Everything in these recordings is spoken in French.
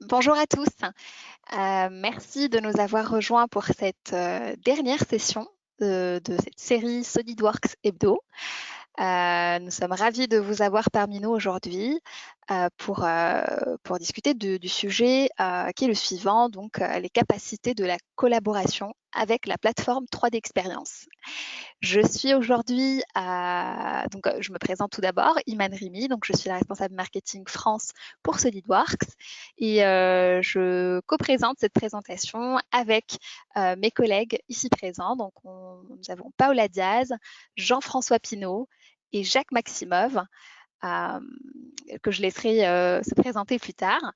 Bonjour à tous. Merci de nous avoir rejoints pour cette dernière session de cette série SolidWorks Hebdo. Nous sommes ravis de vous avoir parmi nous aujourd'hui pour discuter du sujet qui est le suivant, donc les capacités de la collaboration avec la plateforme 3D Experience. Je suis aujourd'hui je me présente tout d'abord, Iman Rimi, donc je suis la responsable marketing France pour SolidWorks et je co-présente cette présentation avec mes collègues ici présents. Donc nous avons Paola Diaz, Jean-François Pinault et Jacques Maximov, que je laisserai se présenter plus tard.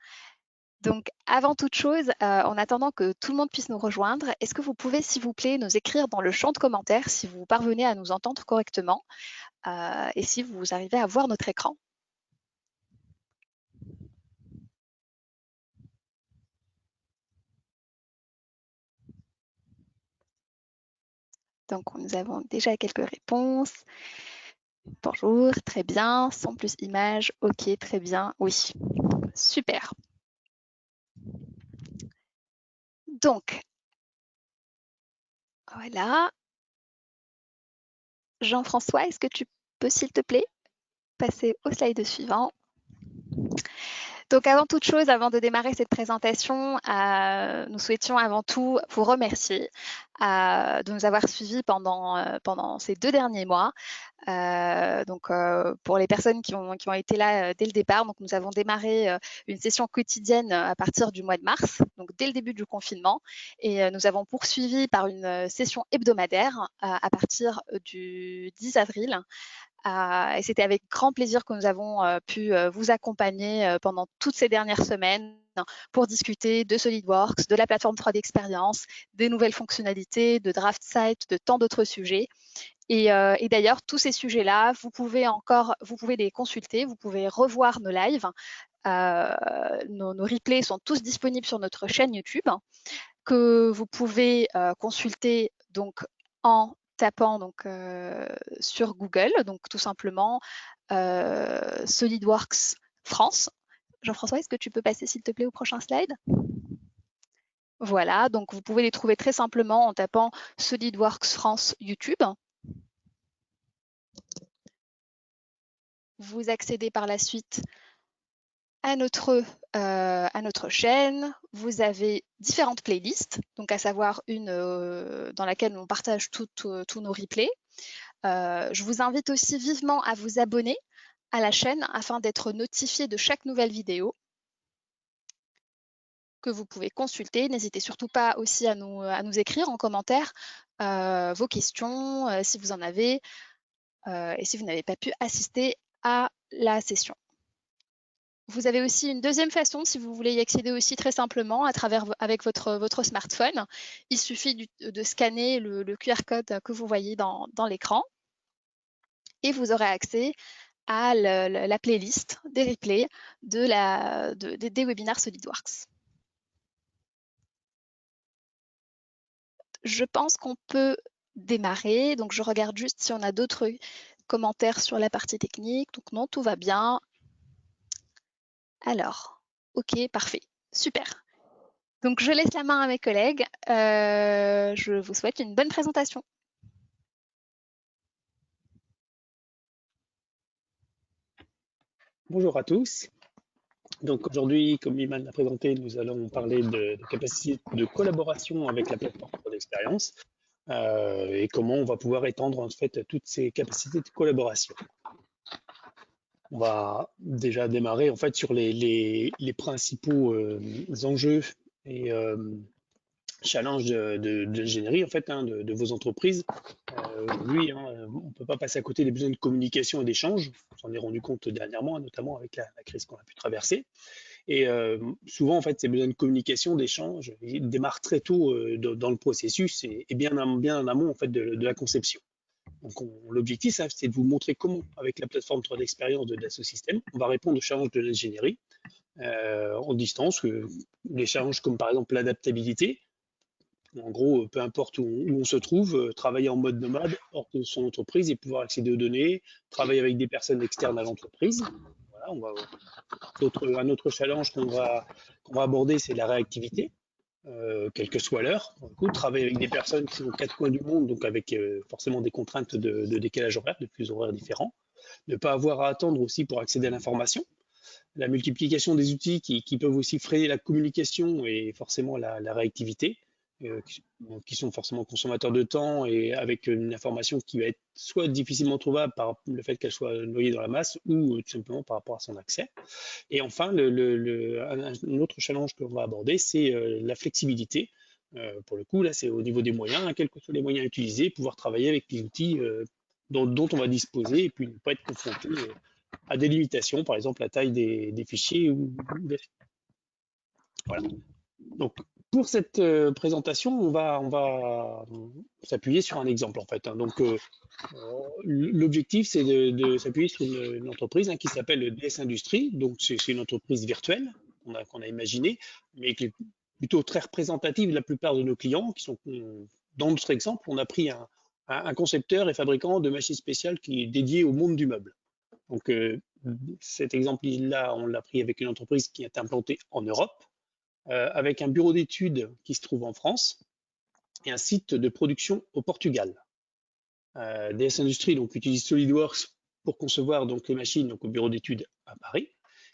Donc, avant toute chose, en attendant que tout le monde puisse nous rejoindre, est-ce que vous pouvez, s'il vous plaît, nous écrire dans le champ de commentaires si vous parvenez à nous entendre correctement et si vous arrivez à voir notre écran. Donc, nous avons déjà quelques réponses. Bonjour, très bien. Sans plus image, ok, très bien. Oui, super. Donc, voilà. Jean-François, est-ce que tu peux, s'il te plaît, passer au slide suivant? Donc avant toute chose, avant de démarrer cette présentation, nous souhaitions avant tout vous remercier de nous avoir suivis pendant ces 2 derniers mois. Pour les personnes qui ont été là dès le départ, donc nous avons démarré une session quotidienne à partir du mois de mars, donc dès le début du confinement, et nous avons poursuivi par une session hebdomadaire à partir du 10 avril. Et c'était avec grand plaisir que nous avons pu vous accompagner pendant toutes ces dernières semaines pour discuter de SolidWorks, de la plateforme 3D Experience, des nouvelles fonctionnalités, de DraftSight, de tant d'autres sujets. Et d'ailleurs, tous ces sujets-là, vous pouvez les consulter, vous pouvez revoir nos lives. Nos replays sont tous disponibles sur notre chaîne YouTube, que vous pouvez consulter donc en tapant sur Google, donc tout simplement SolidWorks France. Jean-François, est-ce que tu peux passer s'il te plaît au prochain slide? Voilà, donc vous pouvez les trouver très simplement en tapant SolidWorks France YouTube. Vous accédez par la suite à notre chaîne. Vous avez différentes playlists, donc à savoir une dans laquelle on partage tous nos replays. Je vous invite aussi vivement à vous abonner à la chaîne afin d'être notifié de chaque nouvelle vidéo que vous pouvez consulter. N'hésitez surtout pas aussi à nous écrire en commentaire vos questions, si vous en avez, et si vous n'avez pas pu assister à la session. Vous avez aussi une deuxième façon, si vous voulez y accéder aussi très simplement, avec votre smartphone. Il suffit de scanner le QR code que vous voyez dans l'écran et vous aurez accès à la playlist des replays des webinaires SolidWorks. Je pense qu'on peut démarrer. Donc, je regarde juste si on a d'autres commentaires sur la partie technique. Donc, non, tout va bien. Alors, ok, parfait, super. Donc, je laisse la main à mes collègues. Je vous souhaite une bonne présentation. Bonjour à tous. Donc aujourd'hui, comme Iman l'a présenté, nous allons parler de capacités de collaboration avec la plateforme d'expérience et comment on va pouvoir étendre en fait toutes ces capacités de collaboration. On va déjà démarrer en fait sur les principaux enjeux et challenges d'ingénierie en fait de vos entreprises. Lui, on ne peut pas passer à côté des besoins de communication et d'échange. On s'en est rendu compte dernièrement, notamment avec la crise qu'on a pu traverser. Et souvent, en fait, ces besoins de communication, d'échange, ils démarrent très tôt dans le processus et bien en amont en fait, de la conception. Donc, l'objectif, c'est de vous montrer comment, avec la plateforme 3D Experience de Dassault Systèmes, on va répondre aux challenges de l'ingénierie en distance, des challenges comme par exemple l'adaptabilité. En gros, peu importe où on se trouve, travailler en mode nomade hors de son entreprise et pouvoir accéder aux données, travailler avec des personnes externes à l'entreprise. Voilà, un autre challenge qu'on va aborder, c'est la réactivité, quelle que soit l'heure. Du coup, travailler avec des personnes qui sont aux quatre coins du monde, donc avec forcément des contraintes de décalage horaire, de fuseaux horaires différents. Ne pas avoir à attendre aussi pour accéder à l'information. La multiplication des outils qui peuvent aussi freiner la communication et forcément la réactivité, qui sont forcément consommateurs de temps et avec une information qui va être soit difficilement trouvable par le fait qu'elle soit noyée dans la masse ou tout simplement par rapport à son accès. Et enfin, un autre challenge que l'on va aborder, c'est la flexibilité. Pour le coup, là, c'est au niveau des moyens, hein, quels que soient les moyens utilisés, pouvoir travailler avec les outils dont on va disposer et puis ne pas être confronté à des limitations, par exemple la taille des fichiers. Voilà. Donc, pour cette présentation, on va s'appuyer sur un exemple en fait, hein. Donc, l'objectif, c'est de s'appuyer sur une entreprise, hein, qui s'appelle DS Industries. Donc, c'est une entreprise virtuelle qu'on a imaginée, mais qui est plutôt très représentative de la plupart de nos clients, qui sont, dans notre exemple, on a pris un concepteur et fabricant de machines spéciales qui est dédié au monde du meuble. Donc, cet exemple-là, on l'a pris avec une entreprise qui est implantée en Europe, avec un bureau d'études qui se trouve en France et un site de production au Portugal. DS Industries donc, utilise SolidWorks pour concevoir donc, les machines donc, au bureau d'études à Paris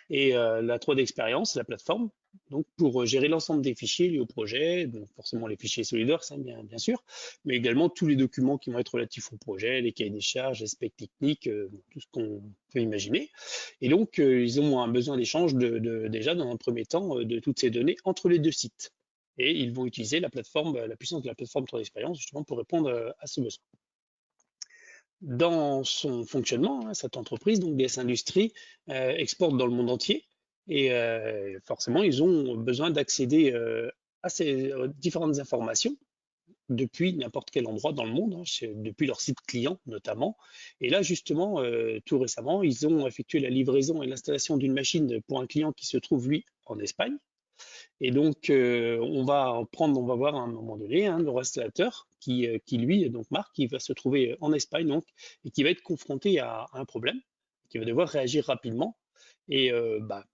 et la 3D Experience, la plateforme, donc pour gérer l'ensemble des fichiers liés au projet, donc forcément les fichiers SolidWorks, hein, bien sûr, mais également tous les documents qui vont être relatifs au projet, les cahiers des charges, les specs techniques, tout ce qu'on peut imaginer. Et donc, ils ont un besoin d'échange déjà dans un premier temps de toutes ces données entre les deux sites. Et ils vont utiliser la plateforme, la puissance de la plateforme 3D Experience justement pour répondre à ce besoin. Dans son fonctionnement, hein, cette entreprise, donc DS Industries, exporte dans le monde entier et forcément, ils ont besoin d'accéder à ces différentes informations depuis n'importe quel endroit dans le monde, hein, depuis leur site client notamment. Et là, justement, tout récemment, ils ont effectué la livraison et l'installation d'une machine pour un client qui se trouve, lui, en Espagne. Et donc, on va voir à un moment donné, hein, le installateur qui lui, donc Marc, qui va se trouver en Espagne donc, et qui va être confronté à un problème, qui va devoir réagir rapidement. Et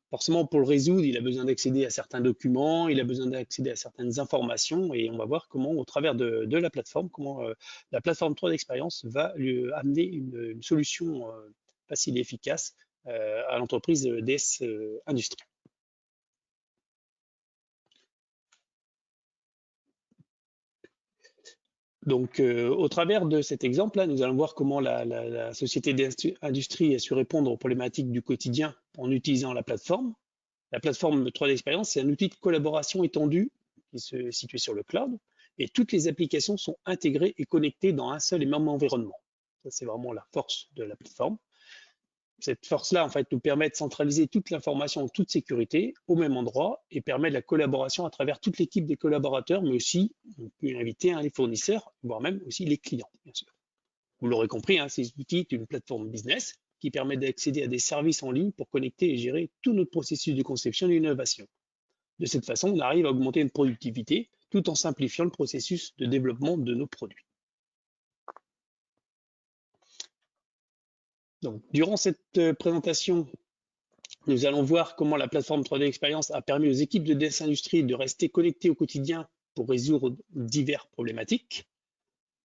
forcément, pour le résoudre, il a besoin d'accéder à certains documents, il a besoin d'accéder à certaines informations, et on va voir comment, au travers de la plateforme, comment la plateforme 3D Experience va lui amener une solution facile et efficace à l'entreprise DS Industries. Donc, au travers de cet exemple-là, nous allons voir comment la société d'industrie a su répondre aux problématiques du quotidien en utilisant la plateforme. La plateforme 3D Experience, c'est un outil de collaboration étendu qui se situe sur le cloud et toutes les applications sont intégrées et connectées dans un seul et même environnement. Ça, c'est vraiment la force de la plateforme. Cette force-là, en fait, nous permet de centraliser toute l'information en toute sécurité au même endroit et permet de la collaboration à travers toute l'équipe des collaborateurs, mais aussi, on peut inviter les fournisseurs, voire même aussi les clients, bien sûr. Vous l'aurez compris, hein, ces outils est une plateforme business qui permet d'accéder à des services en ligne pour connecter et gérer tout notre processus de conception et d'innovation. De cette façon, on arrive à augmenter notre productivité tout en simplifiant le processus de développement de nos produits. Donc, durant cette présentation, nous allons voir comment la plateforme 3D Experience a permis aux équipes de DS Industries de rester connectées au quotidien pour résoudre diverses problématiques.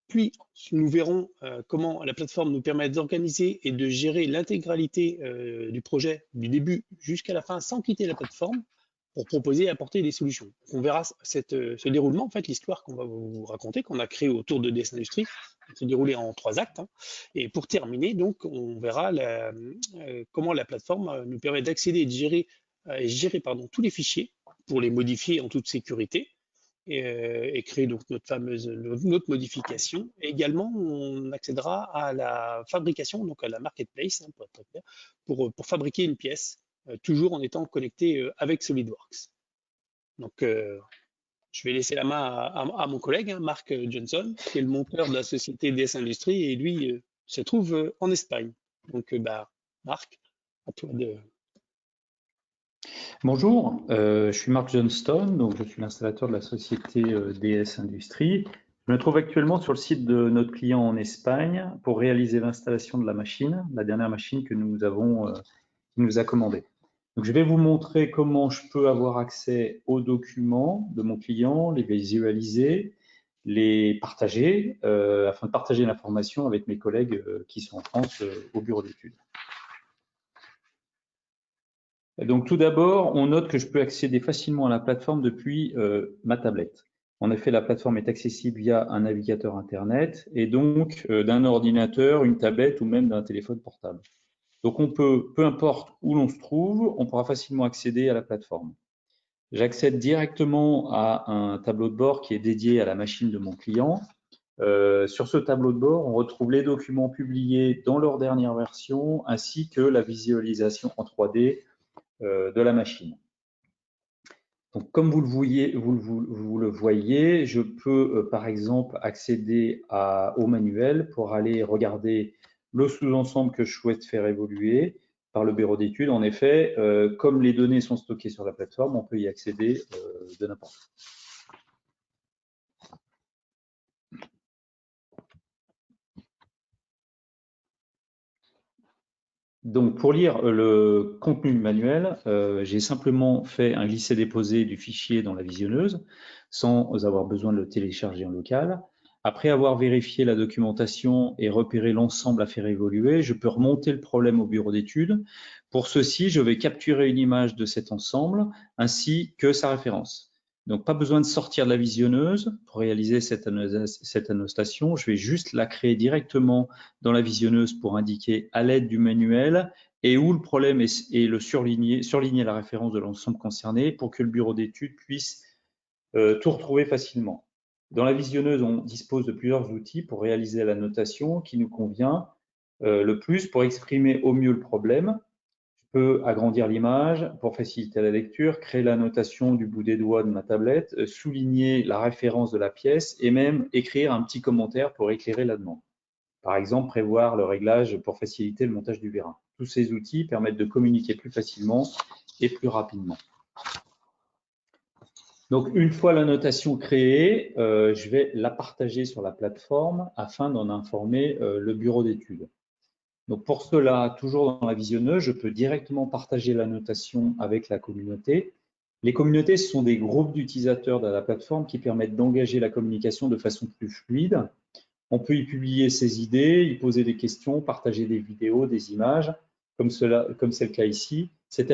Puis, nous verrons comment la plateforme nous permet d'organiser et de gérer l'intégralité du projet du début jusqu'à la fin sans quitter la plateforme pour proposer et apporter des solutions. On verra ce déroulement, en fait, l'histoire qu'on va vous raconter, qu'on a créée autour de DS Industries, se dérouler en 3 actes. Hein. Et pour terminer, donc, on verra comment la plateforme nous permet d'accéder et de gérer tous les fichiers pour les modifier en toute sécurité et créer donc notre modification. Et également, on accédera à la fabrication, donc à la marketplace, hein, pour être très clair, pour fabriquer une pièce, toujours en étant connecté avec SolidWorks. Donc, je vais laisser la main à mon collègue, hein, Marc Johnson, qui est le monteur de la société DS Industries, et lui se trouve en Espagne. Donc, Marc, à toi de... Bonjour, je suis Mark Johnston, donc je suis l'installateur de la société DS Industries. Je me trouve actuellement sur le site de notre client en Espagne pour réaliser l'installation de la machine, la dernière machine que nous avons nous a commandé. Donc, je vais vous montrer comment je peux avoir accès aux documents de mon client, les visualiser, les partager, afin de partager l'information avec mes collègues qui sont en France au bureau d'études. Donc, tout d'abord, on note que je peux accéder facilement à la plateforme depuis ma tablette. En effet, la plateforme est accessible via un navigateur Internet et donc d'un ordinateur, une tablette ou même d'un téléphone portable. Donc, on peut, peu importe où l'on se trouve, on pourra facilement accéder à la plateforme. J'accède directement à un tableau de bord qui est dédié à la machine de mon client. Sur ce tableau de bord, on retrouve les documents publiés dans leur dernière version ainsi que la visualisation en 3D de la machine. Donc, comme vous le voyez, je peux par exemple accéder au manuel pour aller regarder le sous-ensemble que je souhaite faire évoluer par le bureau d'études. En effet, comme les données sont stockées sur la plateforme, on peut y accéder de n'importe où. Donc, pour lire le contenu du manuel, j'ai simplement fait un glisser-déposer du fichier dans la visionneuse sans avoir besoin de le télécharger en local. Après avoir vérifié la documentation et repéré l'ensemble à faire évoluer, je peux remonter le problème au bureau d'études. Pour ceci, je vais capturer une image de cet ensemble ainsi que sa référence. Donc, pas besoin de sortir de la visionneuse pour réaliser cette annotation. Je vais juste la créer directement dans la visionneuse pour indiquer à l'aide du manuel et où le problème est et le surligner la référence de l'ensemble concerné pour que le bureau d'études puisse tout retrouver facilement. Dans la visionneuse, on dispose de plusieurs outils pour réaliser la notation qui nous convient le plus pour exprimer au mieux le problème. Je peux agrandir l'image pour faciliter la lecture, créer la notation du bout des doigts de ma tablette, souligner la référence de la pièce et même écrire un petit commentaire pour éclairer la demande. Par exemple, prévoir le réglage pour faciliter le montage du vérin. Tous ces outils permettent de communiquer plus facilement et plus rapidement. Donc, une fois la notation créée, je vais la partager sur la plateforme afin d'en informer le bureau d'études. Donc, pour cela, toujours dans la visionneuse, je peux directement partager la notation avec la communauté. Les communautés, ce sont des groupes d'utilisateurs de la plateforme qui permettent d'engager la communication de façon plus fluide. On peut y publier ses idées, y poser des questions, partager des vidéos, des images, comme c'est le cas ici. Cette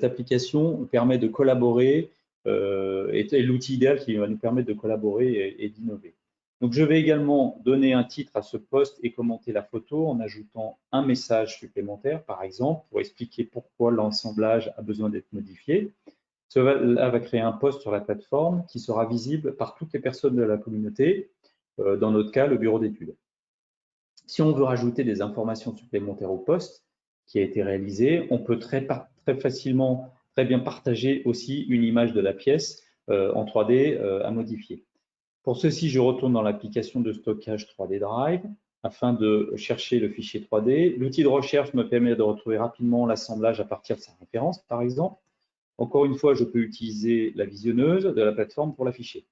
application permet de collaborer, est l'outil idéal qui va nous permettre de collaborer et d'innover. Donc, je vais également donner un titre à ce post et commenter la photo en ajoutant un message supplémentaire, par exemple, pour expliquer pourquoi l'assemblage a besoin d'être modifié. Cela va créer un post sur la plateforme qui sera visible par toutes les personnes de la communauté, dans notre cas, le bureau d'études. Si on veut rajouter des informations supplémentaires au post qui a été réalisé, on peut très facilement, très bien partager aussi une image de la pièce en 3D à modifier. Pour ceci, je retourne dans l'application de stockage 3D Drive afin de chercher le fichier 3D. L'outil de recherche me permet de retrouver rapidement l'assemblage à partir de sa référence, par exemple. Encore une fois, je peux utiliser la visionneuse de la plateforme pour l'afficher.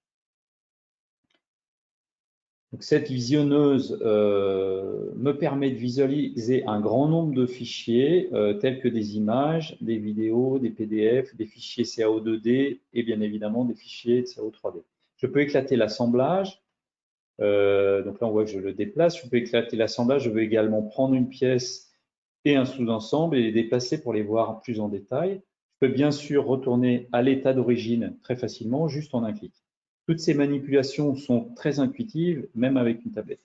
Donc, cette visionneuse me permet de visualiser un grand nombre de fichiers tels que des images, des vidéos, des PDF, des fichiers CAO 2D et bien évidemment des fichiers CAO 3D. Je peux éclater l'assemblage. Donc là, on voit que je le déplace. Je peux éclater l'assemblage. Je veux également prendre une pièce et un sous-ensemble et les déplacer pour les voir plus en détail. Je peux bien sûr retourner à l'état d'origine très facilement, juste en un clic. Toutes ces manipulations sont très intuitives, même avec une tablette.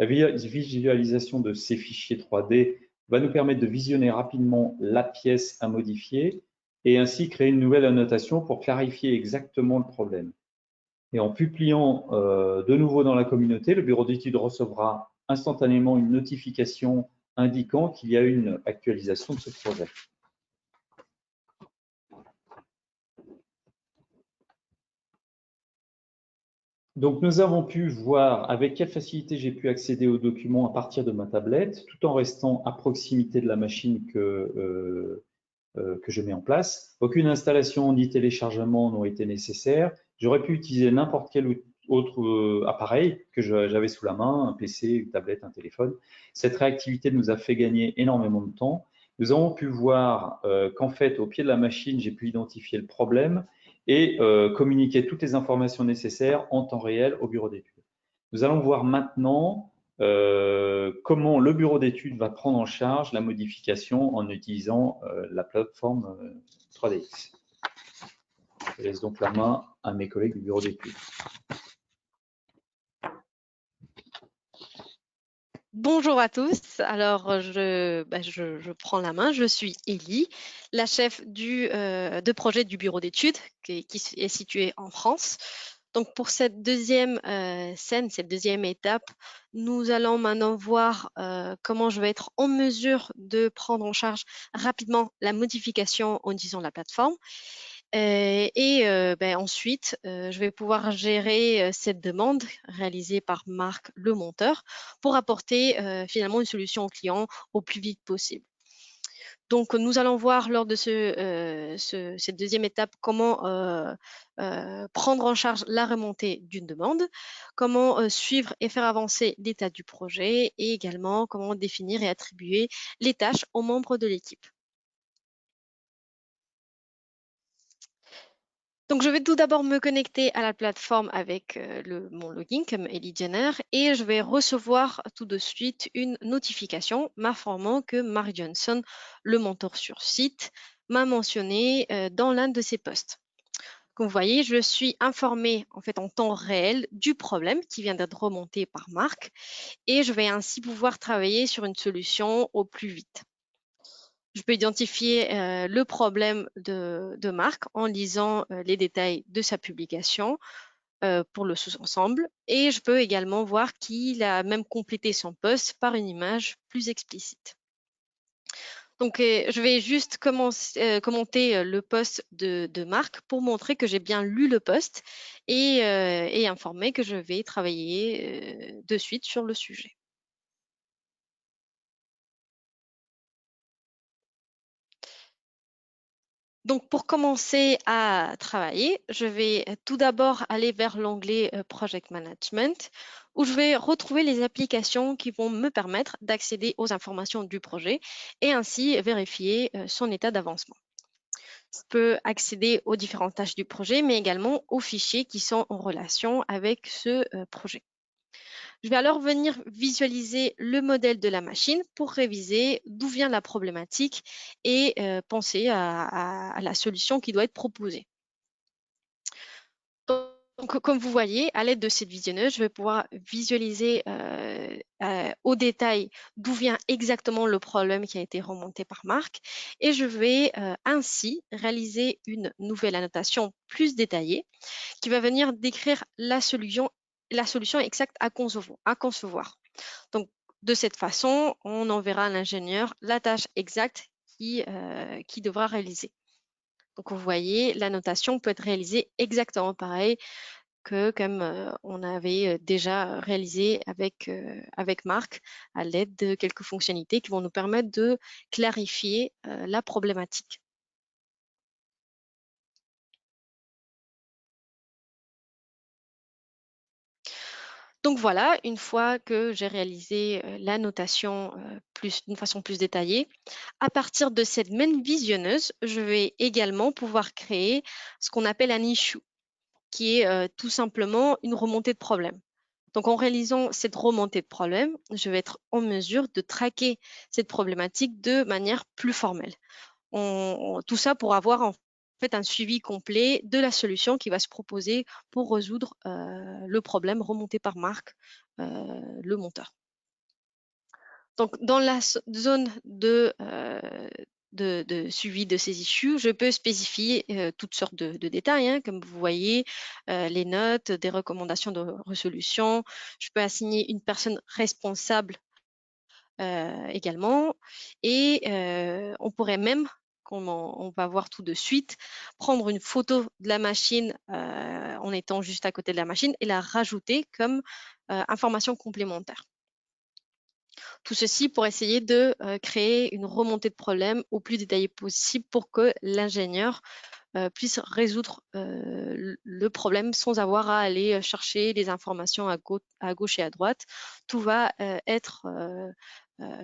La visualisation de ces fichiers 3D va nous permettre de visionner rapidement la pièce à modifier et ainsi créer une nouvelle annotation pour clarifier exactement le problème. Et en publiant de nouveau dans la communauté, le bureau d'études recevra instantanément une notification indiquant qu'il y a une actualisation de ce projet. Donc, nous avons pu voir avec quelle facilité j'ai pu accéder aux documents à partir de ma tablette, tout en restant à proximité de la machine que je mets en place. Aucune installation ni téléchargement n'ont été nécessaires. J'aurais pu utiliser n'importe quel autre appareil que j'avais sous la main, un PC, une tablette, un téléphone. Cette réactivité nous a fait gagner énormément de temps. Nous avons pu voir qu'en fait, au pied de la machine, j'ai pu identifier le problème et communiquer toutes les informations nécessaires en temps réel au bureau d'études. Nous allons voir maintenant comment le bureau d'études va prendre en charge la modification en utilisant la plateforme 3DX. Je laisse donc la main à mes collègues du bureau d'études. Bonjour à tous. Alors, je prends la main. Je suis Élie, la chef de projet du bureau d'études qui est situé en France. Donc, pour cette deuxième cette deuxième étape, nous allons maintenant voir comment je vais être en mesure de prendre en charge rapidement la modification en utilisant la plateforme. Ensuite, je vais pouvoir gérer cette demande réalisée par Marc, le monteur, pour apporter finalement une solution au client au plus vite possible. Donc, nous allons voir lors de cette deuxième étape comment prendre en charge la remontée d'une demande, comment suivre et faire avancer l'état du projet et également comment définir et attribuer les tâches aux membres de l'équipe. Donc, je vais tout d'abord me connecter à la plateforme avec mon login comme Ellie Jenner et je vais recevoir tout de suite une notification m'informant que Mark Johnson, le mentor sur site, m'a mentionné dans l'un de ses posts. Comme vous voyez, je suis informée en fait en temps réel du problème qui vient d'être remonté par Marc et je vais ainsi pouvoir travailler sur une solution au plus vite. Je peux identifier le problème de Marc en lisant les détails de sa publication pour le sous-ensemble et je peux également voir qu'il a même complété son post par une image plus explicite. Donc, je vais juste commenter le post de Marc pour montrer que j'ai bien lu le post et informer que je vais travailler de suite sur le sujet. Donc, pour commencer à travailler, je vais tout d'abord aller vers l'onglet Project Management, où je vais retrouver les applications qui vont me permettre d'accéder aux informations du projet et ainsi vérifier son état d'avancement. Je peux accéder aux différentes tâches du projet, mais également aux fichiers qui sont en relation avec ce projet. Je vais alors venir visualiser le modèle de la machine pour réviser d'où vient la problématique et penser à la solution qui doit être proposée. Donc, comme vous voyez, à l'aide de cette visionneuse, je vais pouvoir visualiser au détail d'où vient exactement le problème qui a été remonté par Marc et je vais ainsi réaliser une nouvelle annotation plus détaillée qui va venir décrire la solution exacte à concevoir. Donc, de cette façon, on enverra à l'ingénieur la tâche exacte qui devra réaliser. Donc, vous voyez, la notation peut être réalisée exactement pareil que comme on avait déjà réalisé avec Marc à l'aide de quelques fonctionnalités qui vont nous permettre de clarifier la problématique. Donc voilà, une fois que j'ai réalisé la notation d'une façon plus détaillée, à partir de cette même visionneuse, je vais également pouvoir créer ce qu'on appelle un issue, qui est tout simplement une remontée de problème. Donc en réalisant cette remontée de problème, je vais être en mesure de traquer cette problématique de manière plus formelle. Tout ça pour avoir en fait un suivi complet de la solution qui va se proposer pour résoudre le problème remonté par Marc, le monteur. Donc, dans la zone de suivi de ces issues, je peux spécifier toutes sortes de détails, hein, comme vous voyez, les notes, des recommandations de résolution. Je peux assigner une personne responsable également. Et on pourrait même, comme on va voir tout de suite, prendre une photo de la machine en étant juste à côté de la machine et la rajouter comme information complémentaire. Tout ceci pour essayer de créer une remontée de problème au plus détaillée possible pour que l'ingénieur puisse résoudre le problème sans avoir à aller chercher les informations à gauche et à droite. Tout va être,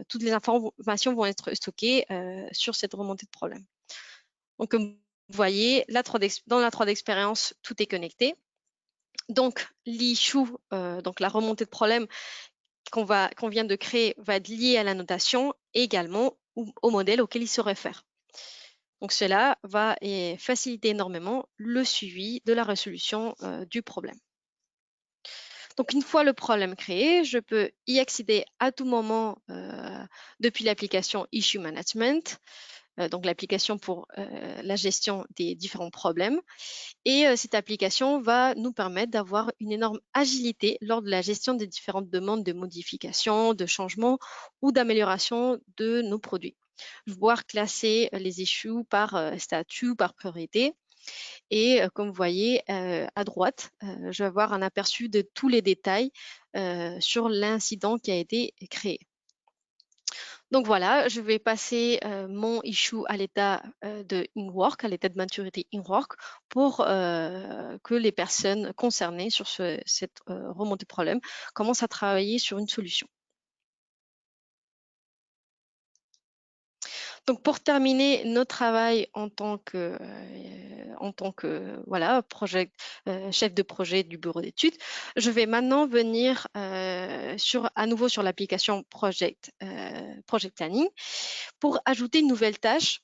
toutes les informations vont être stockées sur cette remontée de problème. Donc, comme vous voyez, dans la 3D expérience, tout est connecté. Donc, l'issue, donc la remontée de problème qu'on vient de créer va être liée à la notation et également au modèle auquel il se réfère. Donc, cela va faciliter énormément le suivi de la résolution du problème. Donc, une fois le problème créé, je peux y accéder à tout moment depuis l'application Issue Management, donc l'application pour la gestion des différents problèmes. Et cette application va nous permettre d'avoir une énorme agilité lors de la gestion des différentes demandes de modification, de changement ou d'amélioration de nos produits. Je vais pouvoir classer les issues par statut, par priorité. Et comme vous voyez à droite, je vais avoir un aperçu de tous les détails sur l'incident qui a été créé. Donc voilà, je vais passer mon issue à l'état de in-work, à l'état de maturité in-work, pour que les personnes concernées sur cette remontée de problème commencent à travailler sur une solution. Donc pour terminer notre travail en tant que voilà, chef de projet du bureau d'études, je vais maintenant venir à nouveau sur l'application Project Planning pour ajouter une nouvelle tâche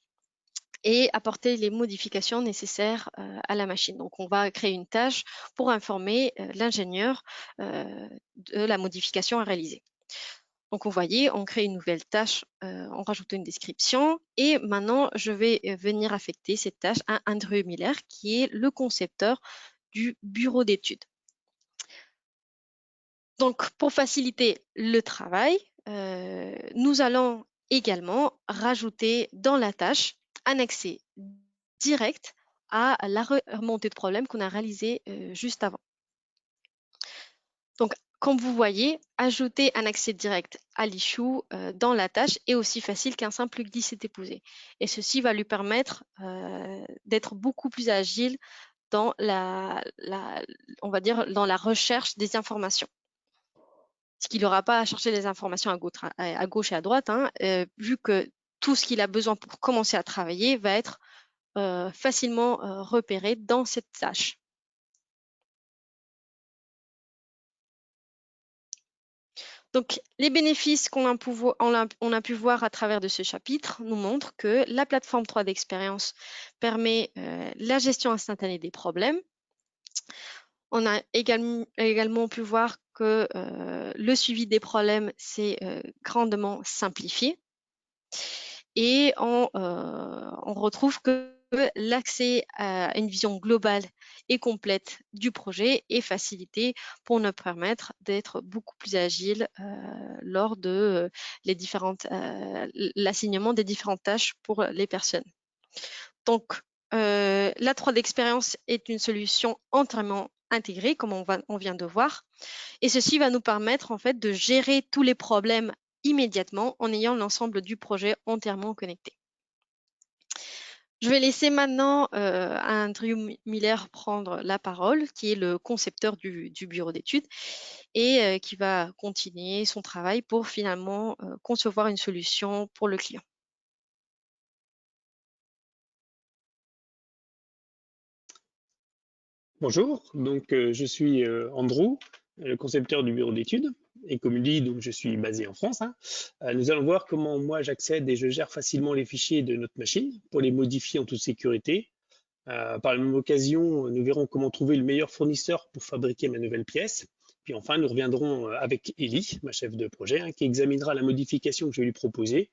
et apporter les modifications nécessaires à la machine. Donc, on va créer une tâche pour informer l'ingénieur de la modification à réaliser. Donc, vous voyez, on crée une nouvelle tâche, on rajoute une description et maintenant, je vais venir affecter cette tâche à Andrew Miller, qui est le concepteur du bureau d'études. Donc, pour faciliter le travail, nous allons également rajouter dans la tâche un accès direct à la remontée de problème qu'on a réalisée juste avant. Donc, comme vous voyez, ajouter un accès direct à l'issue dans la tâche est aussi facile qu'un simple glisser-déposer. Et ceci va lui permettre d'être beaucoup plus agile dans on va dire, dans la recherche des informations. Parce qu'il n'aura pas à chercher les informations à gauche et à droite, hein, vu que tout ce qu'il a besoin pour commencer à travailler va être facilement repéré dans cette tâche. Donc, les bénéfices qu'on a pu voir à travers de ce chapitre nous montrent que la plateforme 3D Experience permet la gestion instantanée des problèmes. On a également pu voir que le suivi des problèmes s'est grandement simplifié. Et on retrouve que l'accès à une vision globale et complète du projet est facilité pour nous permettre d'être beaucoup plus agile lors de l'assignement des différentes tâches pour les personnes. Donc, la 3D Experience est une solution entièrement intégrée, comme on vient de voir, et ceci va nous permettre en fait de gérer tous les problèmes immédiatement en ayant l'ensemble du projet entièrement connecté. Je vais laisser maintenant Andrew Miller prendre la parole, qui est le concepteur du bureau d'études et qui va continuer son travail pour finalement concevoir une solution pour le client. Bonjour, donc je suis Andrew, le concepteur du bureau d'études, et comme dit, donc je suis basé en France. Nous allons voir comment moi j'accède et je gère facilement les fichiers de notre machine pour les modifier en toute sécurité. Par la même occasion, nous verrons comment trouver le meilleur fournisseur pour fabriquer ma nouvelle pièce. Puis enfin, nous reviendrons avec Ellie, ma chef de projet, qui examinera la modification que je vais lui proposer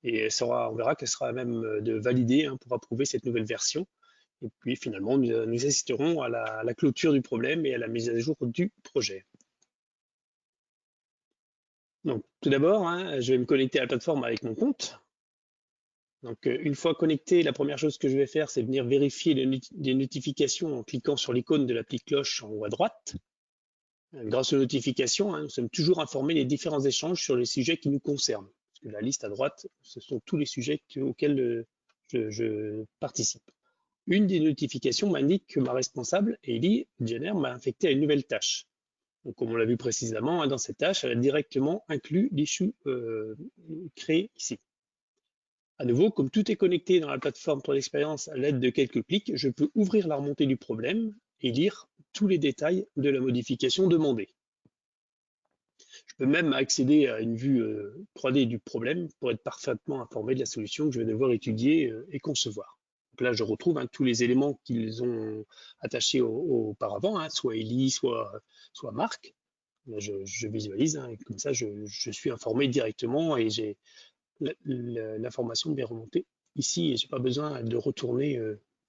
et on verra qu'elle sera même de valider pour approuver cette nouvelle version. Et puis finalement, nous assisterons à la clôture du problème et à la mise à jour du projet. Donc tout d'abord, je vais me connecter à la plateforme avec mon compte. Donc une fois connecté, la première chose que je vais faire, c'est venir vérifier les notifications en cliquant sur l'icône de la petite cloche en haut à droite. Grâce aux notifications, nous sommes toujours informés des différents échanges sur les sujets qui nous concernent. Parce que la liste à droite, ce sont tous les sujets auxquels je participe. une des notifications m'indique que ma responsable, Ellie Jenner, m'a infecté à une nouvelle tâche. Donc, comme on l'a vu précédemment, dans cette tâche, elle a directement inclus l'issue créée ici. À nouveau, comme tout est connecté dans la plateforme pour l'expérience à l'aide de quelques clics, je peux ouvrir la remontée du problème et lire tous les détails de la modification demandée. Je peux même accéder à une vue 3D du problème pour être parfaitement informé de la solution que je vais devoir étudier et concevoir. Donc là, je retrouve tous les éléments qu'ils ont attachés auparavant, soit Ellie, soit Marc. Là, je visualise, et comme ça, je suis informé directement et j'ai l'information bien remontée ici et je n'ai pas besoin de retourner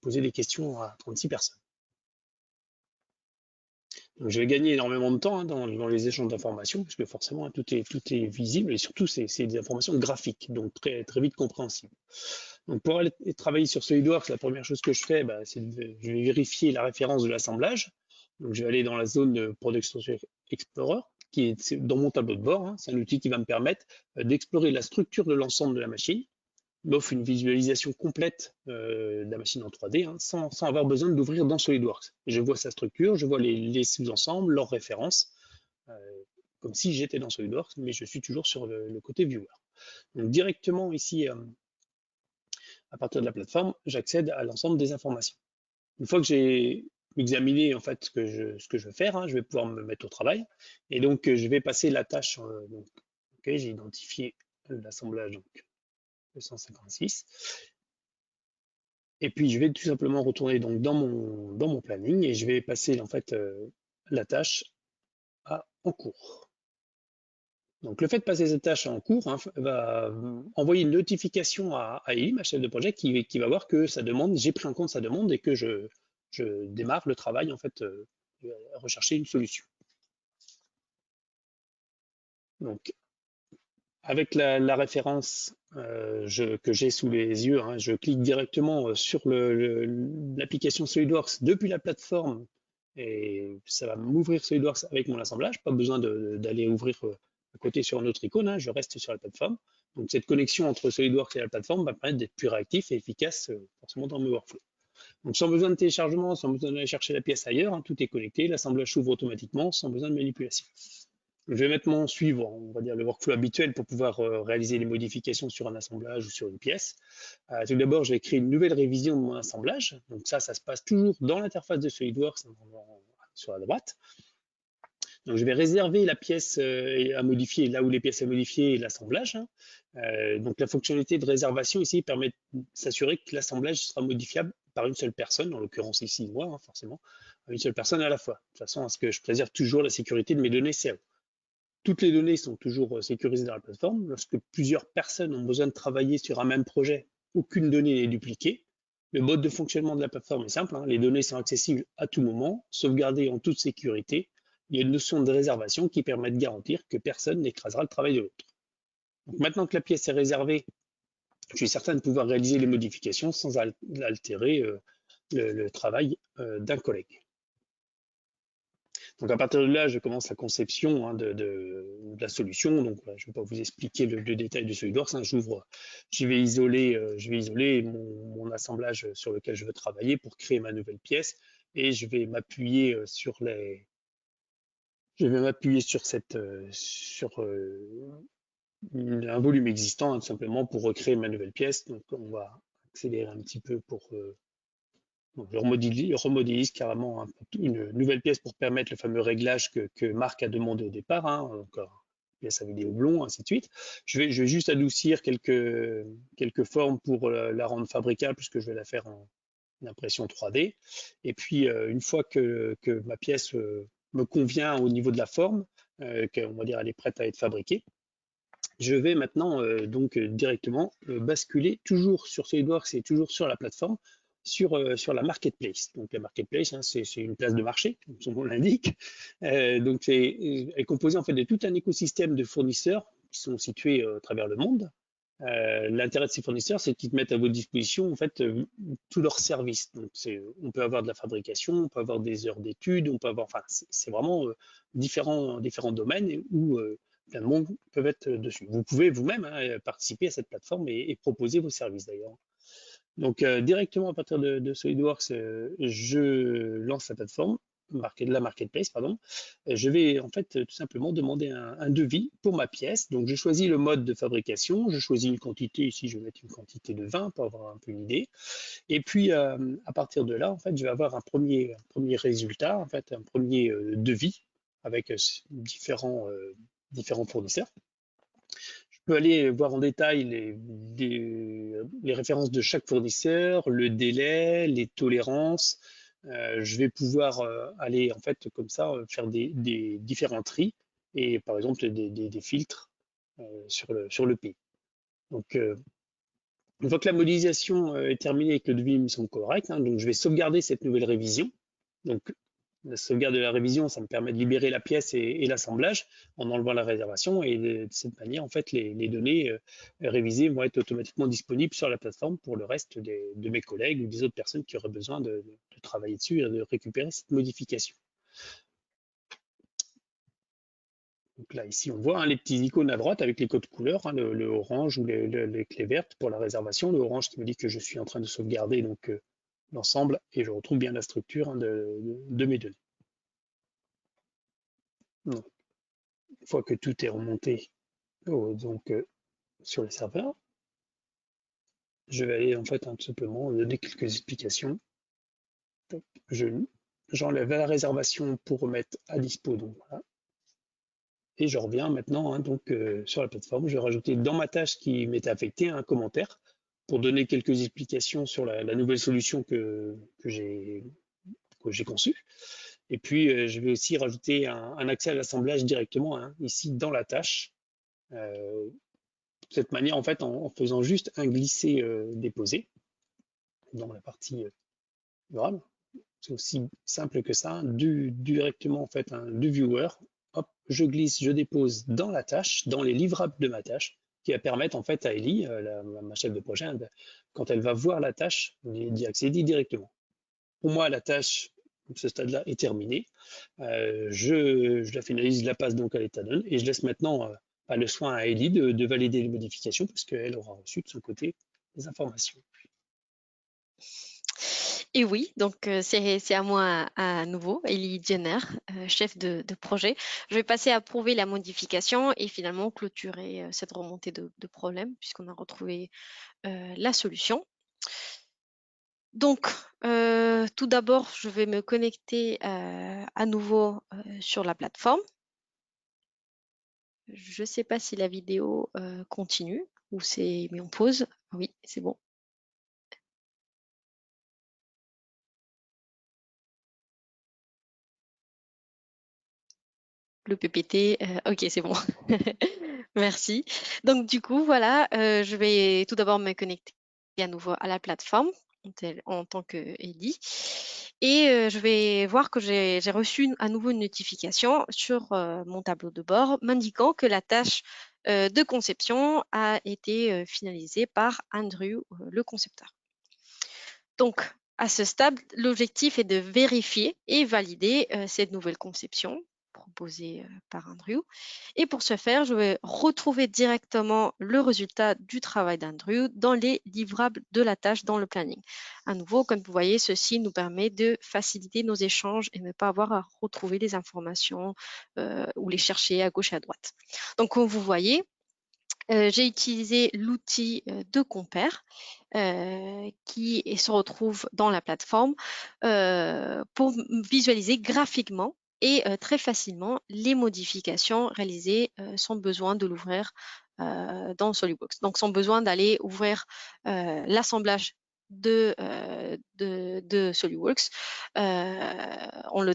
poser des questions à 36 personnes. Donc, je vais gagner énormément de temps dans les échanges d'informations, parce que forcément, tout est visible et surtout, c'est des informations graphiques, donc très, très vite compréhensibles. Donc, pour aller travailler sur SolidWorks, la première chose que je fais, c'est je vais vérifier la référence de l'assemblage. Donc, je vais aller dans la zone de Product Explorer, qui est dans mon tableau de bord. C'est un outil qui va me permettre d'explorer la structure de l'ensemble de la machine, m'offre une visualisation complète de la machine en 3D sans avoir besoin d'ouvrir dans SolidWorks. Et je vois sa structure, je vois les sous-ensembles, leurs références, comme si j'étais dans SolidWorks, mais je suis toujours sur le côté viewer. Donc directement ici, à partir de la plateforme, j'accède à l'ensemble des informations. Une fois que j'ai examiné en fait ce que je veux faire, je vais pouvoir me mettre au travail. Et donc je vais passer la tâche. J'ai identifié l'assemblage 256. Et puis je vais tout simplement retourner donc dans mon planning et je vais passer en fait la tâche en cours. Donc le fait de passer cette tâche en cours va envoyer une notification à Ellie, ma chef de projet, qui va voir que sa demande, j'ai pris en compte sa demande et que je démarre le travail en fait à rechercher une solution. Donc avec la référence que j'ai sous les yeux, je clique directement sur l'application SolidWorks depuis la plateforme et ça va m'ouvrir SolidWorks avec mon assemblage. Pas besoin d'aller ouvrir à côté sur une autre icône, je reste sur la plateforme. Donc cette connexion entre SolidWorks et la plateforme va permettre d'être plus réactif et efficace forcément dans mes workflows. Donc sans besoin de téléchargement, sans besoin d'aller chercher la pièce ailleurs, tout est connecté, l'assemblage s'ouvre automatiquement sans besoin de manipulation. Je vais mettre mon suivre, on va dire le workflow habituel pour pouvoir réaliser les modifications sur un assemblage ou sur une pièce. Tout d'abord, je vais créer une nouvelle révision de mon assemblage. Donc ça se passe toujours dans l'interface de SolidWorks sur la droite. Donc je vais réserver la pièce à modifier là où les pièces à modifier et l'assemblage. Donc la fonctionnalité de réservation ici permet de s'assurer que l'assemblage sera modifiable par une seule personne, en l'occurrence ici moi, forcément, une seule personne à la fois. De toute façon, à ce que je préserve toujours la sécurité de mes données CAO. Toutes les données sont toujours sécurisées dans la plateforme. Lorsque plusieurs personnes ont besoin de travailler sur un même projet, aucune donnée n'est dupliquée. Le mode de fonctionnement de la plateforme est simple. Les données sont accessibles à tout moment, sauvegardées en toute sécurité. Il y a une notion de réservation qui permet de garantir que personne n'écrasera le travail de l'autre. Maintenant que la pièce est réservée, je suis certain de pouvoir réaliser les modifications sans altérer le travail d'un collègue. Donc à partir de là, je commence la conception de la solution. Donc je ne vais pas vous expliquer le détail de SolidWorks. Je vais isoler mon assemblage sur lequel je veux travailler pour créer ma nouvelle pièce et je vais m'appuyer sur un volume existant tout simplement pour recréer ma nouvelle pièce. Donc on va accélérer un petit peu pour donc, je remodélise carrément une nouvelle pièce pour permettre le fameux réglage que Marc a demandé au départ, encore pièce à vidéo blond, ainsi de suite. Je vais juste adoucir quelques formes pour la rendre fabricable puisque je vais la faire en impression 3D. Et puis une fois que ma pièce me convient au niveau de la forme, qu'on va dire elle est prête à être fabriquée, je vais maintenant donc directement basculer toujours sur SolidWorks et toujours sur la plateforme sur la marketplace. Donc la marketplace, c'est une place de marché, comme son nom l'indique. Donc elle est composée en fait de tout un écosystème de fournisseurs qui sont situés à travers le monde. L'intérêt de ces fournisseurs, c'est qu'ils mettent à votre disposition en fait tous leurs services. Donc on peut avoir de la fabrication, on peut avoir des heures d'études, on peut avoir, enfin c'est vraiment différents domaines où plein de monde peuvent être dessus. Vous pouvez vous-même participer à cette plateforme et proposer vos services d'ailleurs. Donc directement à partir de SolidWorks, je lance la plateforme, la marketplace, pardon. Je vais en fait tout simplement demander un devis pour ma pièce. Donc je choisis le mode de fabrication, je choisis une quantité, ici je vais mettre une quantité de 20 pour avoir un peu une idée. Et puis à partir de là, en fait, je vais avoir un premier résultat, en fait, un premier devis avec différents fournisseurs. Je peux aller voir en détail les références de chaque fournisseur, le délai, les tolérances. Je vais pouvoir aller en fait comme ça faire des différents tris et par exemple des filtres sur le pays. Donc une fois que la modélisation est terminée et que le devis me semble correct, hein, donc je vais sauvegarder cette nouvelle révision. Donc la sauvegarde de la révision, ça me permet de libérer la pièce et l'assemblage en enlevant la réservation. Et de cette manière, en fait, les données révisées vont être automatiquement disponibles sur la plateforme pour le reste de mes collègues ou des autres personnes qui auraient besoin de travailler dessus et de récupérer cette modification. Donc là, ici, on voit hein, les petits icônes à droite avec les codes couleurs, hein, le orange ou les clés vertes pour la réservation, le orange qui me dit que je suis en train de sauvegarder donc l'ensemble et je retrouve bien la structure hein, de mes données. Donc, une fois que tout est remonté sur le serveur, je vais aller en fait tout simplement donner quelques explications. J'enlève la réservation pour remettre à dispo. Donc voilà. Et je reviens maintenant hein, sur la plateforme. Je vais rajouter dans ma tâche qui m'était affectée un commentaire pour donner quelques explications sur la nouvelle solution que j'ai conçue. Et puis, je vais aussi rajouter un accès à l'assemblage directement hein, ici dans la tâche. De cette manière, en fait, en faisant juste un glisser-déposer dans la partie murale. C'est aussi simple que ça, directement en fait du viewer. Hop, je glisse, je dépose dans la tâche, dans les livrables de ma tâche, qui va permettre en fait à Ellie, ma chef de projet, quand elle va voir la tâche, d'y accéder directement. Pour moi, la tâche, ce stade-là, est terminée. Je la finalise, je la passe donc à l'état done et je laisse maintenant le soin à Ellie de valider les modifications parce qu'elle aura reçu de son côté les informations. Et oui, donc c'est à moi à nouveau, Ellie Jenner, chef de projet. Je vais passer à approuver la modification et finalement clôturer cette remontée de problème puisqu'on a retrouvé la solution. Donc, tout d'abord, je vais me connecter à nouveau sur la plateforme. Je ne sais pas si la vidéo continue ou c'est mis en pause. Oui, c'est bon. Le PPT, ok, c'est bon. Merci. Donc, du coup, voilà, je vais tout d'abord me connecter à nouveau à la plateforme en tant que Ellie. Et je vais voir que j'ai reçu à nouveau une notification sur mon tableau de bord m'indiquant que la tâche de conception a été finalisée par Andrew, le concepteur. Donc, à ce stade, l'objectif est de vérifier et valider cette nouvelle conception proposée par Andrew. Et pour ce faire, je vais retrouver directement le résultat du travail d'Andrew dans les livrables de la tâche dans le planning. À nouveau, comme vous voyez, ceci nous permet de faciliter nos échanges et ne pas avoir à retrouver les informations ou les chercher à gauche et à droite. Donc, comme vous voyez, j'ai utilisé l'outil de Compare qui se retrouve dans la plateforme pour visualiser graphiquement et très facilement les modifications réalisées sans besoin de l'ouvrir dans SolidWorks. Donc, sans besoin d'aller ouvrir l'assemblage de SolidWorks en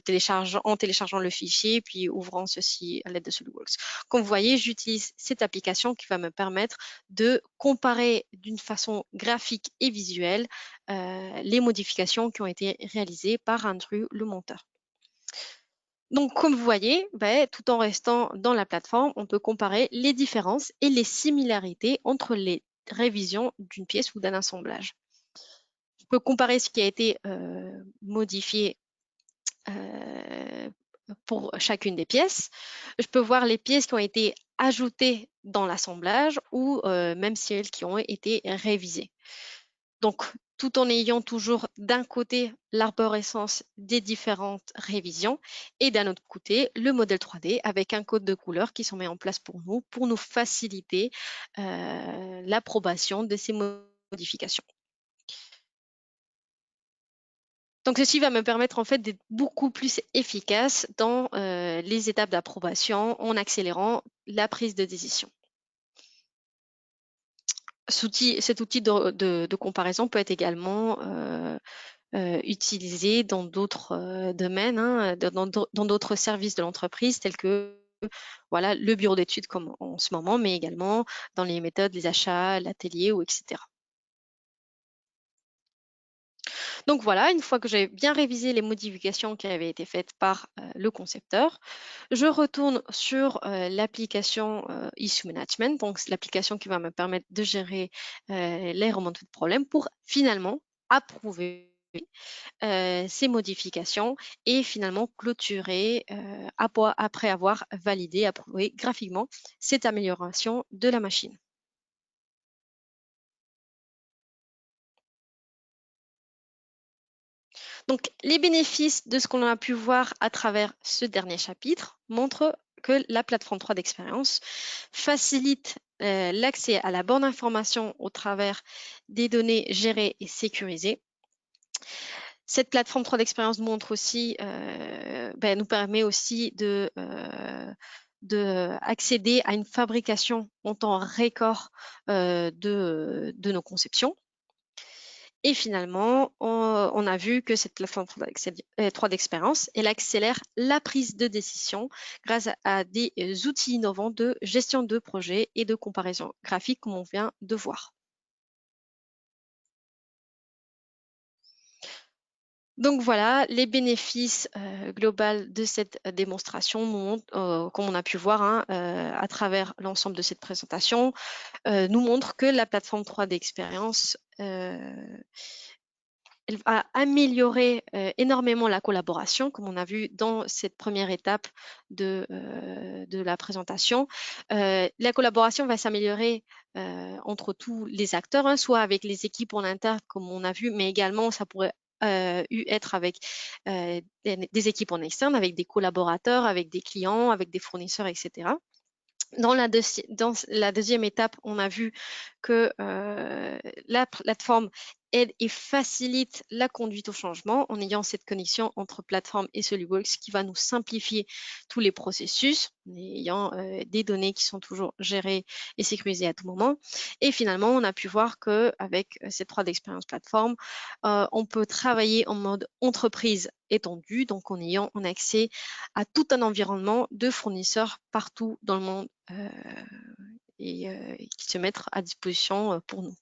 téléchargeant le fichier puis ouvrant ceci à l'aide de SolidWorks. Comme vous voyez, j'utilise cette application qui va me permettre de comparer d'une façon graphique et visuelle les modifications qui ont été réalisées par Andrew, le monteur. Donc, comme vous voyez, tout en restant dans la plateforme, on peut comparer les différences et les similarités entre les révisions d'une pièce ou d'un assemblage. Je peux comparer ce qui a été modifié pour chacune des pièces. Je peux voir les pièces qui ont été ajoutées dans l'assemblage ou même celles qui ont été révisées. Donc, tout en ayant toujours d'un côté l'arborescence des différentes révisions et d'un autre côté le modèle 3D avec un code de couleur qui sont mis en place pour nous faciliter l'approbation de ces modifications. Donc, ceci va me permettre en fait d'être beaucoup plus efficace dans les étapes d'approbation en accélérant la prise de décision. Cet outil de comparaison peut être également utilisé dans d'autres domaines, hein, dans d'autres services de l'entreprise tels que voilà, le bureau d'études comme en ce moment, mais également dans les méthodes, les achats, l'atelier ou etc. Donc voilà, une fois que j'ai bien révisé les modifications qui avaient été faites par le concepteur, je retourne sur l'application Issue Management, donc c'est l'application qui va me permettre de gérer les remontées de problèmes pour finalement approuver ces modifications et finalement clôturer après avoir validé, approuvé graphiquement cette amélioration de la machine. Donc, les bénéfices de ce qu'on a pu voir à travers ce dernier chapitre montrent que la plateforme 3 d'expérience facilite l'accès à la bonne information au travers des données gérées et sécurisées. Cette plateforme 3 d'expérience montre aussi, nous permet aussi de accéder à une fabrication en temps record de nos conceptions. Et finalement, on a vu que cette plateforme 3 d'expérience, elle accélère la prise de décision grâce à des outils innovants de gestion de projet et de comparaison graphique, comme on vient de voir. Donc voilà, les bénéfices globaux de cette démonstration, comme on a pu voir hein, à travers l'ensemble de cette présentation, nous montrent que la plateforme 3 d'expérience elle va améliorer énormément la collaboration, comme on a vu dans cette première étape de la présentation. La collaboration va s'améliorer entre tous les acteurs, hein, soit avec les équipes en interne, comme on a vu, mais également ça pourrait être avec des équipes en externe, avec des collaborateurs, avec des clients, avec des fournisseurs, etc. Dans la deuxième étape, on a vu que la plateforme aide et facilite la conduite au changement en ayant cette connexion entre plateforme et SolidWorks qui va nous simplifier tous les processus, en ayant des données qui sont toujours gérées et sécurisées à tout moment. Et finalement, on a pu voir qu'avec cette 3 d'expérience plateforme, on peut travailler en mode entreprise étendue, donc en ayant un accès à tout un environnement de fournisseurs partout dans le monde et qui se mettent à disposition pour nous.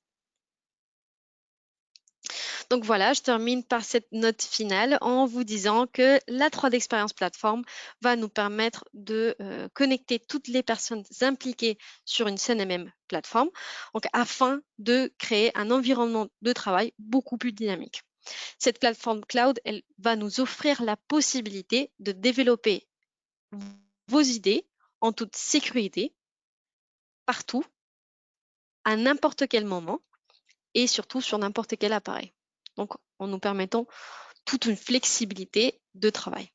Donc voilà, je termine par cette note finale en vous disant que la 3 d'expérience plateforme va nous permettre de connecter toutes les personnes impliquées sur une seule et même plateforme, donc afin de créer un environnement de travail beaucoup plus dynamique. Cette plateforme cloud, elle va nous offrir la possibilité de développer vos idées en toute sécurité, partout, à n'importe quel moment et surtout sur n'importe quel appareil. Donc, en nous permettant toute une flexibilité de travail.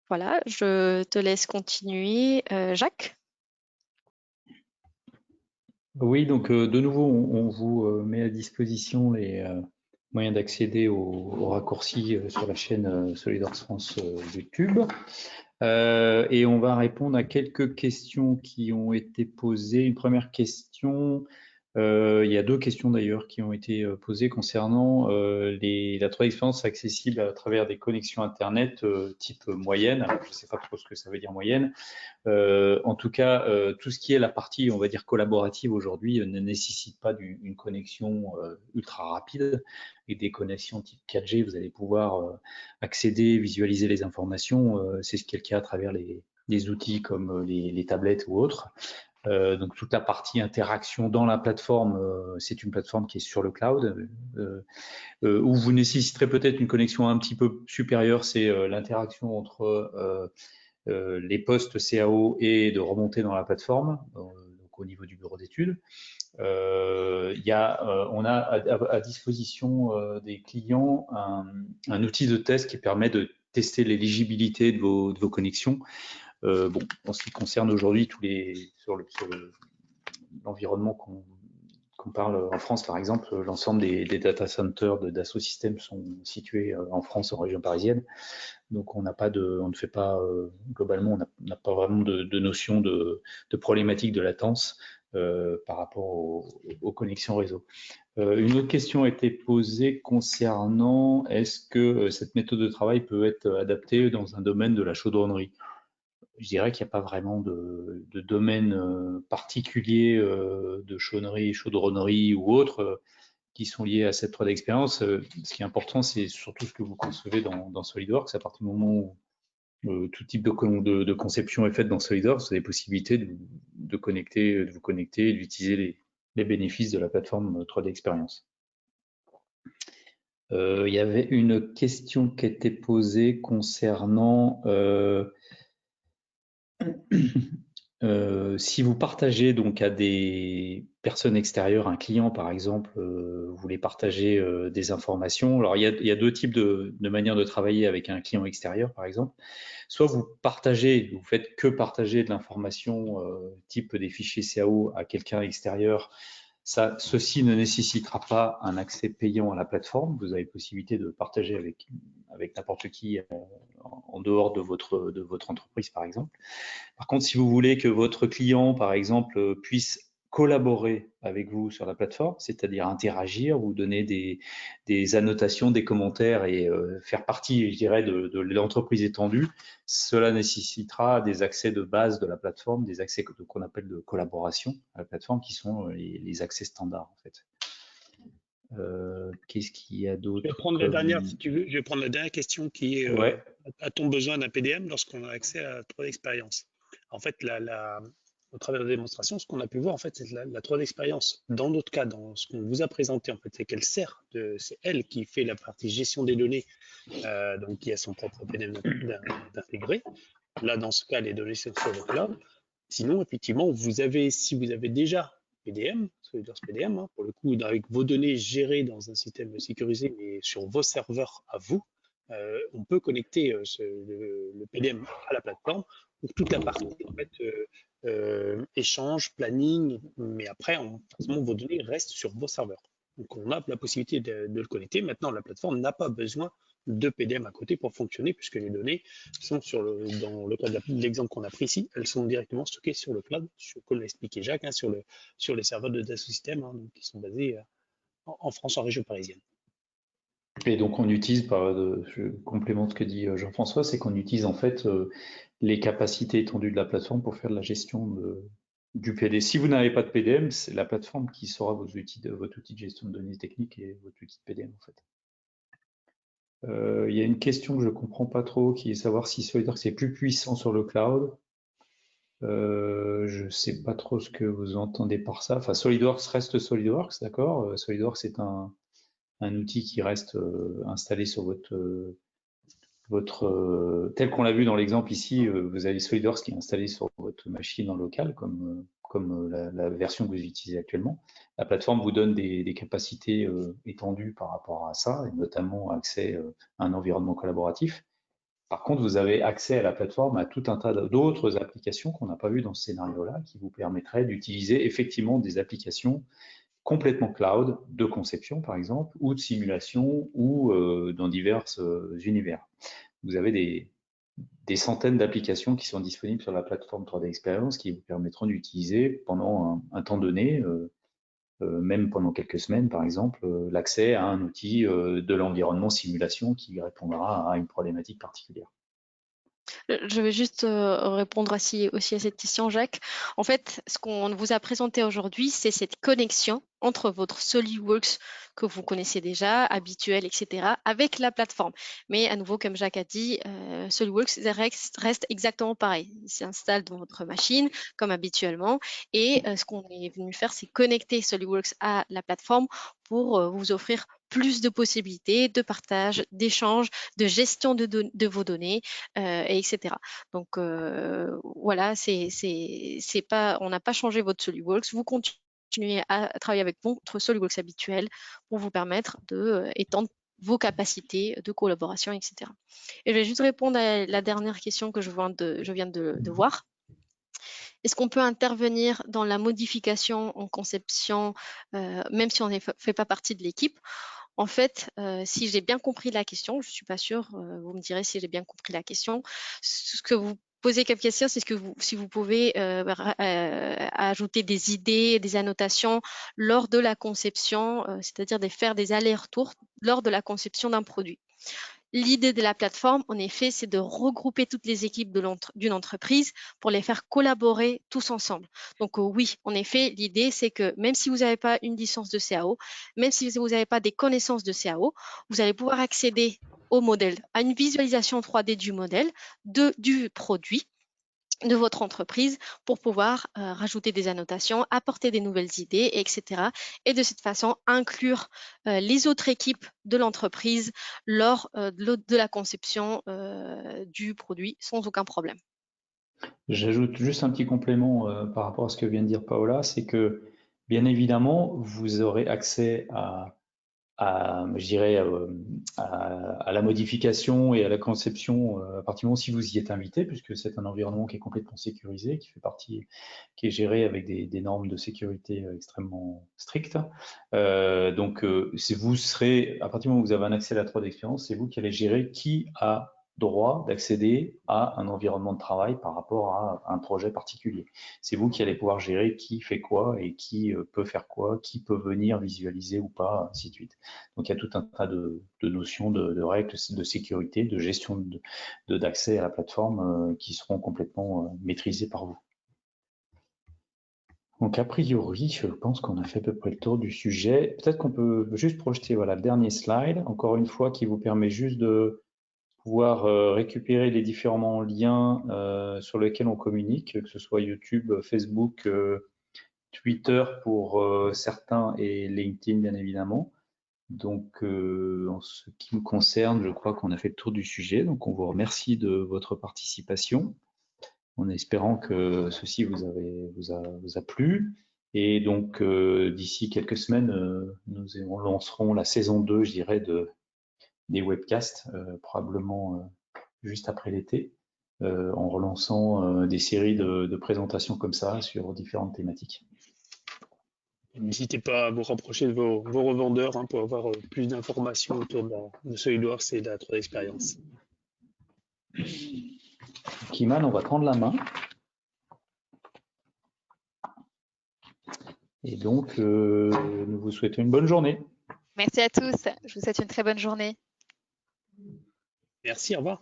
Voilà, je te laisse continuer, Jacques. Oui, donc de nouveau, on vous met à disposition les moyens d'accéder aux raccourcis sur la chaîne SolidWorks France YouTube. Et on va répondre à quelques questions qui ont été posées. Une première question, il y a deux questions d'ailleurs qui ont été posées concernant la 3 d'expérience accessible à travers des connexions Internet type moyenne. Alors, je ne sais pas trop ce que ça veut dire moyenne. En tout cas, tout ce qui est la partie, on va dire, collaborative aujourd'hui ne nécessite pas une connexion ultra rapide. Et des connexions type 4G, vous allez pouvoir accéder, visualiser les informations. C'est ce qui est le cas à travers les outils comme les tablettes ou autres. Donc toute la partie interaction dans la plateforme, c'est une plateforme qui est sur le cloud, où vous nécessiterez peut-être une connexion un petit peu supérieure, c'est l'interaction entre les postes CAO et de remonter dans la plateforme. Donc donc au niveau du bureau d'études. On a à disposition des clients un outil de test qui permet de tester l'éligibilité de vos connexions. En ce qui concerne aujourd'hui sur l'environnement qu'on parle en France, par exemple, l'ensemble des data centers de Dassault Systèmes sont situés en France, en région parisienne. Donc on ne fait pas globalement, on n'a pas vraiment de notion de problématique de latence par rapport aux connexions réseau. Une autre question a été posée concernant est-ce que cette méthode de travail peut être adaptée dans un domaine de la chaudronnerie. Je dirais qu'il n'y a pas vraiment de domaine particulier de chaudronnerie ou autre qui sont liés à cette 3D expérience. Ce qui est important, c'est surtout ce que vous concevez dans SolidWorks. À partir du moment où tout type de conception est faite dans SolidWorks, vous avez possibilité de vous connecter et d'utiliser les bénéfices de la plateforme 3D expérience. Il y avait une question qui a été posée concernant si vous partagez donc à des personnes extérieures, un client par exemple, vous voulez partager des informations. Alors il y a deux types de manières de travailler avec un client extérieur par exemple. Soit vous faites que partager de l'information type des fichiers CAO à quelqu'un extérieur. Ceci ne nécessitera pas un accès payant à la plateforme. Vous avez possibilité de partager avec n'importe qui en dehors de votre entreprise, par exemple. Par contre, si vous voulez que votre client, par exemple, puisse collaborer avec vous sur la plateforme, c'est-à-dire interagir, vous donner des annotations, des commentaires et faire partie, je dirais, de l'entreprise étendue, cela nécessitera des accès de base de la plateforme, des accès qu'on appelle de collaboration à la plateforme, qui sont les accès standards, en fait. Qu'est-ce qu'il y a d'autre? Je vais prendre la dernière, si tu veux. Je vais prendre la dernière question qui est ouais. A-t-on besoin d'un PDM lorsqu'on a accès à 3D expérience? En fait, au travers de la démonstration, ce qu'on a pu voir, en fait, c'est la 3D expérience. Dans notre cas, dans ce qu'on vous a présenté, en fait, c'est qu'elle sert c'est elle qui fait la partie gestion des données, donc qui a son propre PDM d'intégrer. Là, dans ce cas, les données sont sur le cloud. Sinon, effectivement, si vous avez déjà PDM, SolidWorks PDM, hein, pour le coup, avec vos données gérées dans un système sécurisé, mais sur vos serveurs à vous, on peut connecter le PDM à la plateforme pour toute la partie en fait, échange, planning, mais après, forcément, vos données restent sur vos serveurs. Donc, on a la possibilité de le connecter. Maintenant, la plateforme n'a pas besoin de PDM à côté pour fonctionner, puisque les données sont dans le cas de l'exemple qu'on a pris ici, elles sont directement stockées sur le cloud, comme l'a expliqué Jacques, hein, sur les serveurs de Dassault Systèmes, hein, donc, qui sont basés en France, en région parisienne. Et donc on utilise, je complémente ce que dit Jean-François, c'est qu'on utilise en fait les capacités étendues de la plateforme pour faire de la gestion du PD. Si vous n'avez pas de PDM, c'est la plateforme qui sera votre outil de gestion de données techniques et votre outil de PDM en fait. Il y a une question que je ne comprends pas trop, qui est savoir si SolidWorks est plus puissant sur le cloud. Je ne sais pas trop ce que vous entendez par ça. Enfin, SolidWorks reste SolidWorks, d'accord. SolidWorks est un outil qui reste installé sur tel qu'on l'a vu dans l'exemple ici, vous avez SolidWorks qui est installé sur votre machine en local, comme la version que vous utilisez actuellement. La plateforme vous donne des capacités étendues par rapport à ça, et notamment accès à un environnement collaboratif. Par contre, vous avez accès à la plateforme à tout un tas d'autres applications qu'on n'a pas vues dans ce scénario-là, qui vous permettraient d'utiliser effectivement des applications complètement cloud, de conception par exemple, ou de simulation, ou dans divers univers. Vous avez des centaines d'applications qui sont disponibles sur la plateforme 3D Experience qui vous permettront d'utiliser pendant un temps donné, même pendant quelques semaines par exemple, l'accès à un outil de l'environnement simulation qui répondra à une problématique particulière. Je vais juste répondre aussi à cette question, Jacques. En fait, ce qu'on vous a présenté aujourd'hui, c'est cette connexion entre votre SolidWorks que vous connaissez déjà, habituel, etc., avec la plateforme. Mais à nouveau, comme Jacques a dit, SolidWorks reste exactement pareil. Il s'installe dans votre machine comme habituellement. Et ce qu'on est venu faire, c'est connecter SolidWorks à la plateforme pour vous offrir plus de possibilités de partage, d'échange, de gestion de vos données, etc. Donc voilà, on n'a pas changé votre SolidWorks. Vous continuez à travailler avec votre SolidWorks habituel pour vous permettre d'étendre vos capacités de collaboration, etc. Et je vais juste répondre à la dernière question que je viens de voir. Est-ce qu'on peut intervenir dans la modification en conception, même si on ne fait pas partie de l'équipe? En fait, si j'ai bien compris la question, je ne suis pas sûre, vous me direz si j'ai bien compris la question. Ce que vous posez comme question, c'est si vous pouvez ajouter des idées, des annotations lors de la conception, c'est-à-dire de faire des allers-retours lors de la conception d'un produit. L'idée de la plateforme, en effet, c'est de regrouper toutes les équipes d'une entreprise pour les faire collaborer tous ensemble. Donc oui, en effet, l'idée, c'est que même si vous n'avez pas une licence de CAO, même si vous n'avez pas des connaissances de CAO, vous allez pouvoir accéder au modèle, à une visualisation 3D du modèle, du produit de votre entreprise pour pouvoir rajouter des annotations, apporter des nouvelles idées, etc. Et de cette façon, inclure les autres équipes de l'entreprise lors de la conception du produit sans aucun problème. J'ajoute juste un petit complément par rapport à ce que vient de dire Paola, c'est que bien évidemment, vous aurez accès je dirais, à la modification et à la conception à partir du moment si vous y êtes invité, puisque c'est un environnement qui est complètement sécurisé, qui est géré avec des normes de sécurité extrêmement strictes. Donc, vous serez, à partir du moment où vous avez un accès à la 3D Experience, c'est vous qui allez gérer qui a droit d'accéder à un environnement de travail par rapport à un projet particulier. C'est vous qui allez pouvoir gérer qui fait quoi et qui peut faire quoi, qui peut venir visualiser ou pas, ainsi de suite. Donc il y a tout un tas de notions, de règles de sécurité, de gestion d'accès à la plateforme qui seront complètement maîtrisées par vous. Donc a priori, je pense qu'on a fait à peu près le tour du sujet. Peut-être qu'on peut juste projeter voilà, le dernier slide, encore une fois, qui vous permet juste de pouvoir récupérer les différents liens sur lesquels on communique, que ce soit YouTube, Facebook, Twitter pour certains et LinkedIn bien évidemment. Donc en ce qui me concerne, je crois qu'on a fait le tour du sujet. Donc on vous remercie de votre participation en espérant que ceci vous a plu. Et donc d'ici quelques semaines, nous lancerons la saison 2, je dirais, des webcasts, probablement juste après l'été, en relançant des séries de présentations comme ça sur différentes thématiques. N'hésitez pas à vous rapprocher de vos revendeurs pour avoir plus d'informations autour de SolidWorks et de la 3D Experience. Kiman, on va prendre la main. Et donc, nous vous souhaitons une bonne journée. Merci à tous. Je vous souhaite une très bonne journée. Merci, au revoir.